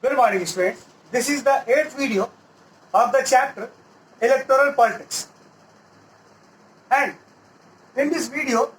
Good morning, students. This is the 8th video of the chapter Electoral Politics. And in this video,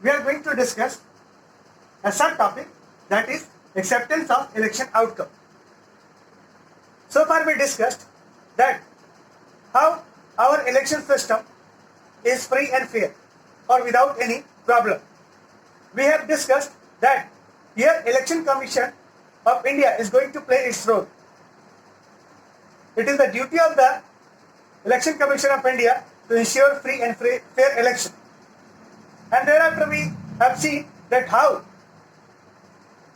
we are going to discuss a subtopic, that is acceptance of election outcome. So far we discussed that how our election system is free and fair or without any problem. We have discussed that here Election Commission of India is going to play its role. It is the duty of the Election Commission of India to ensure free and fair election. And thereafter we have seen that how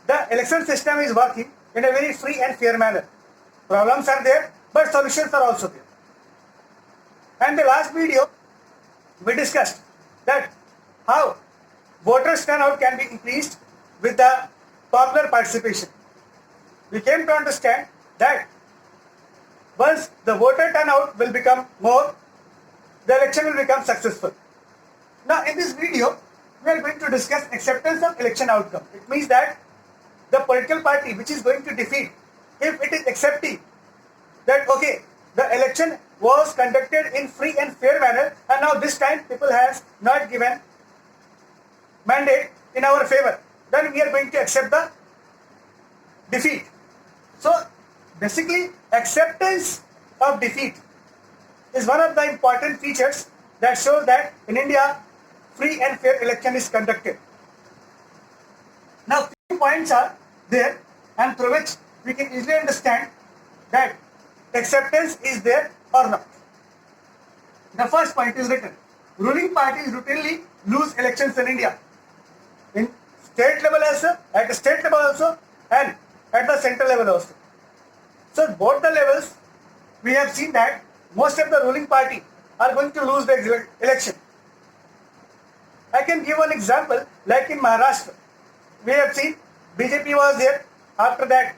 the election system is working in a very free and fair manner. Problems are there, but solutions are also there. And the last video we discussed that how voters turnout can be increased with the popular participation. We came to understand that once the voter turnout will become more, the election will become successful. Now in this video, we are going to discuss acceptance of election outcome. It means that the political party which is going to defeat, if it is accepting that okay, the election was conducted in free and fair manner and now this time people has not given mandate in our favor, then we are going to accept the defeat. So basically acceptance of defeat is one of the important features that shows that in India free and fair election is conducted. Now few points are there and through which we can easily understand that acceptance is there or not. The first point is written: ruling parties routinely lose elections in India. In state level also, at the state level also, and at the central level also. So both the levels, we have seen that most of the ruling party are going to lose the election. I can give one example, like in Maharashtra, we have seen BJP was there. After that,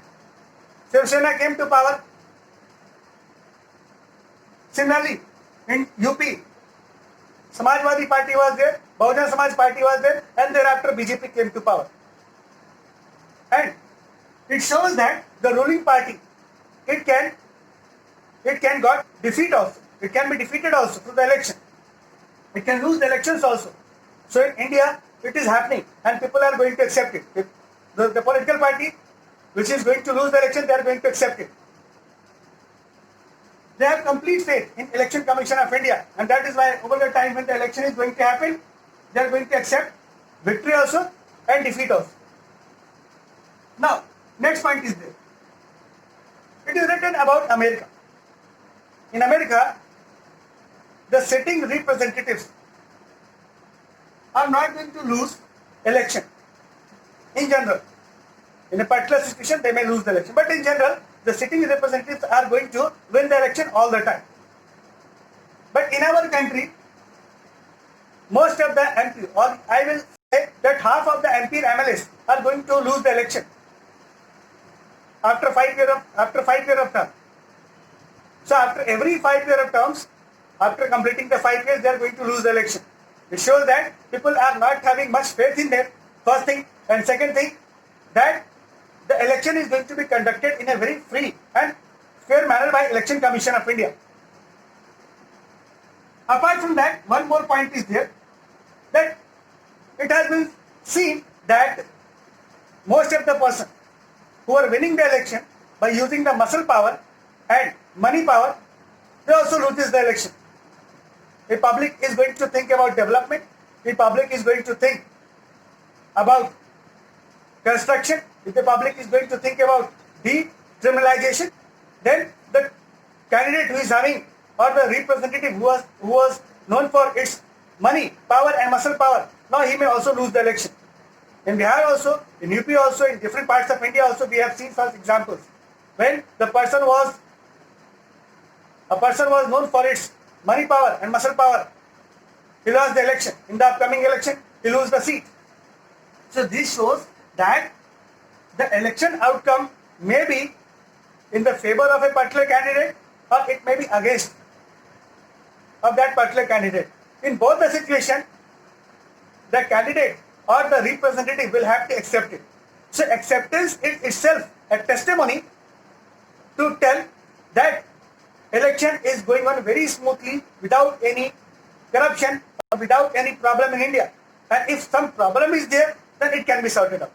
Shiv Sena came to power. Similarly, in UP, Samajwadi Party was there, Bahujan Samaj Party was there, and thereafter BJP came to power. And it shows that the ruling party, it can got defeat also. It can be defeated also through the election. It can lose the elections also. So in India, it is happening and people are going to accept it. If the political party which is going to lose the election, they are going to accept it. They have complete faith in Election Commission of India, and that is why over the time when the election is going to happen, they are going to accept victory also and defeat also. Now, next point is there. It is written about America. In America, the sitting representatives are not going to lose election. In general, in a particular situation, they may lose the election. But in general, the sitting representatives are going to win the election all the time. But in our country, most of the MP, or I will say that half of the MP and MLAs are going to lose the election after 5 years of term. So after every 5 years of terms, after completing the 5 years, they are going to lose the election. It shows that people are not having much faith in them, first thing. And second thing, that the election is going to be conducted in a very free and fair manner by Election Commission of India. Apart from that, one more point is there, that it has been seen that most of the person who are winning the election by using the muscle power and money power, they also loses the election. The public is going to think about development, the public is going to think about construction, if the public is going to think about decriminalization, then the candidate who is having, or the representative who was known for its money, power and muscle power, now he may also lose the election. In Bihar also, in UP also, in different parts of India also, we have seen such examples. When the person was known for its money power and muscle power, he lost the election. In the upcoming election, he loses the seat. So this shows that the election outcome may be in the favor of a particular candidate or it may be against of that particular candidate. In both the situation, the candidate or the representative will have to accept it. So acceptance itself a testimony to tell that election is going on very smoothly without any corruption or without any problem in India. And if some problem is there, then it can be sorted out.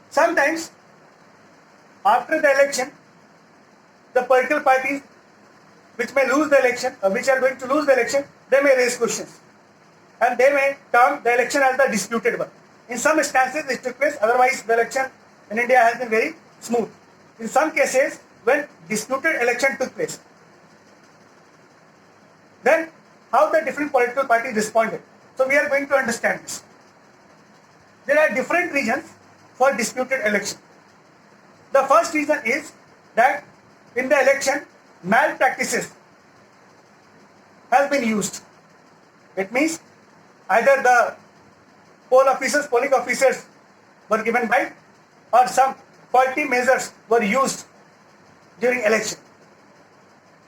Sometimes, after the election, the political parties which may lose the election or which are going to lose the election, they may raise questions. And they may term the election as the disputed one. In some instances, it took place, otherwise the election in India has been very smooth. In some cases, when disputed election took place, then how the different political parties responded. So we are going to understand this. There are different reasons for disputed election. The first reason is that in the election, malpractices has been used. It means either the polling officers were given by, or some faulty measures were used during election.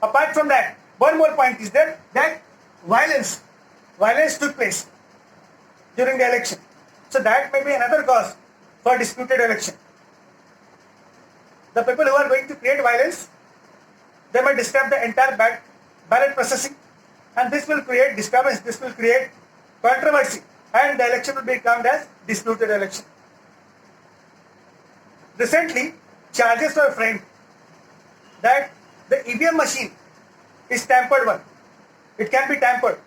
Apart from that, one more point is there that violence took place during the election. So that may be another cause for disputed election. The people who are going to create violence, they may disturb the entire ballot processing, and this will create disturbance, this will create controversy, and the election will be termed as disputed election. Recently, charges were framed that the EVM machine is tampered one. It can be tampered.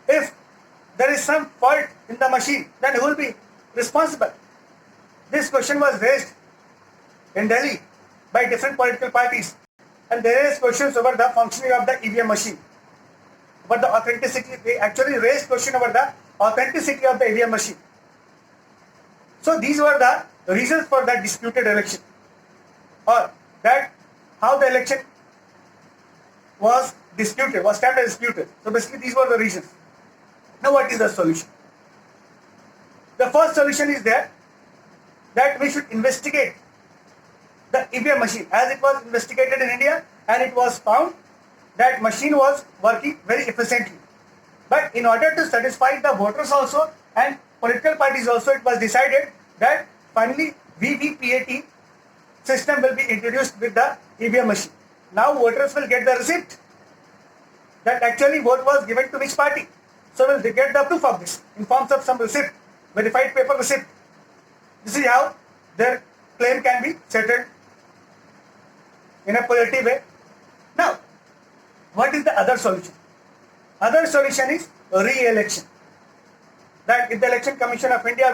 If there is some fault in the machine, then who will be responsible? This question was raised in Delhi by different political parties, and there is questions over the functioning of the EVM machine. But the authenticity, they actually raised question over the authenticity of the EVM machine. So these were the reasons for that disputed election, or that how the election was disputed, was termed as disputed. So basically these were the reasons. Now what is the solution? The first solution is that we should investigate the EVM machine, as it was investigated in India, and it was found that machine was working very efficiently. But in order to satisfy the voters also and political parties also, it was decided that finally VVPAT system will be introduced with the EVM machine. Now voters will get the receipt that actually vote was given to which party. So we'll get the proof of this in forms of some receipt, verified paper receipt. This is how their claim can be settled in a positive way. Now, what is the other solution? Other solution is re-election. That if the Election Commission of India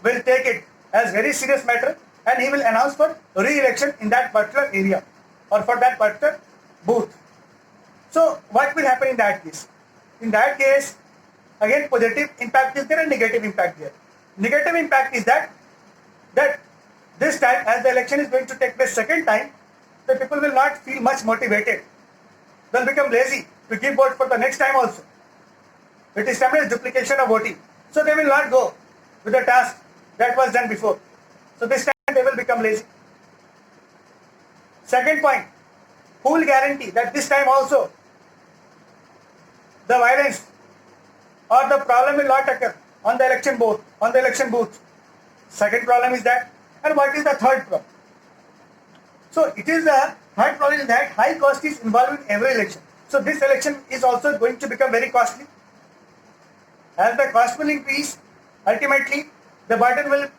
will take it as very serious matter, and he will announce for re-election in that particular area or for that particular booth. So what will happen in that case? In that case, again positive impact is there and negative impact there. Negative impact is that this time, as the election is going to take place second time, the people will not feel much motivated. They'll become lazy to give vote for the next time also. It is termed as duplication of voting. So they will not go with the task that was done before. So this time they will become lazy. Second point, who will guarantee that this time also the violence or the problem will not occur on the election booth? Second problem is that. And what is the third problem? So it is the third problem is that high cost is involved in every election. So this election is also going to become very costly. As the cost will increase, ultimately the burden will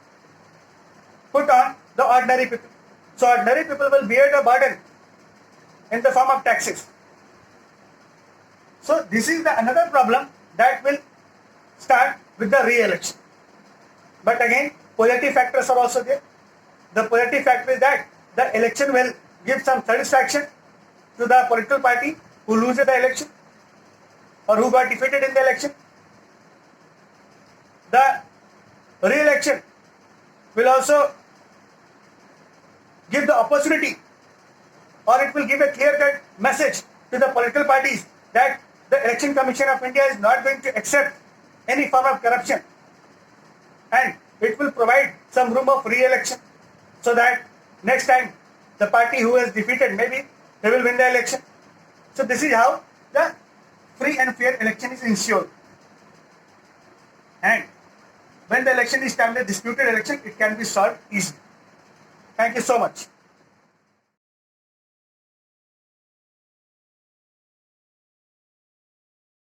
put on the ordinary people. So ordinary people will bear the burden in the form of taxes. So this is another problem that will start with the re-election. But again, positive factors are also there. The positive factor is that the election will give some satisfaction to the political party who loses the election or who got defeated in the election. The re-election will also give the opportunity, or it will give a clear-cut message to the political parties that the Election Commission of India is not going to accept any form of corruption, and it will provide some room of re-election so that next time the party who is defeated, maybe they will win the election. So this is how the free and fair election is ensured. And when the election is termed a disputed election, it can be solved easily. Thank you so much.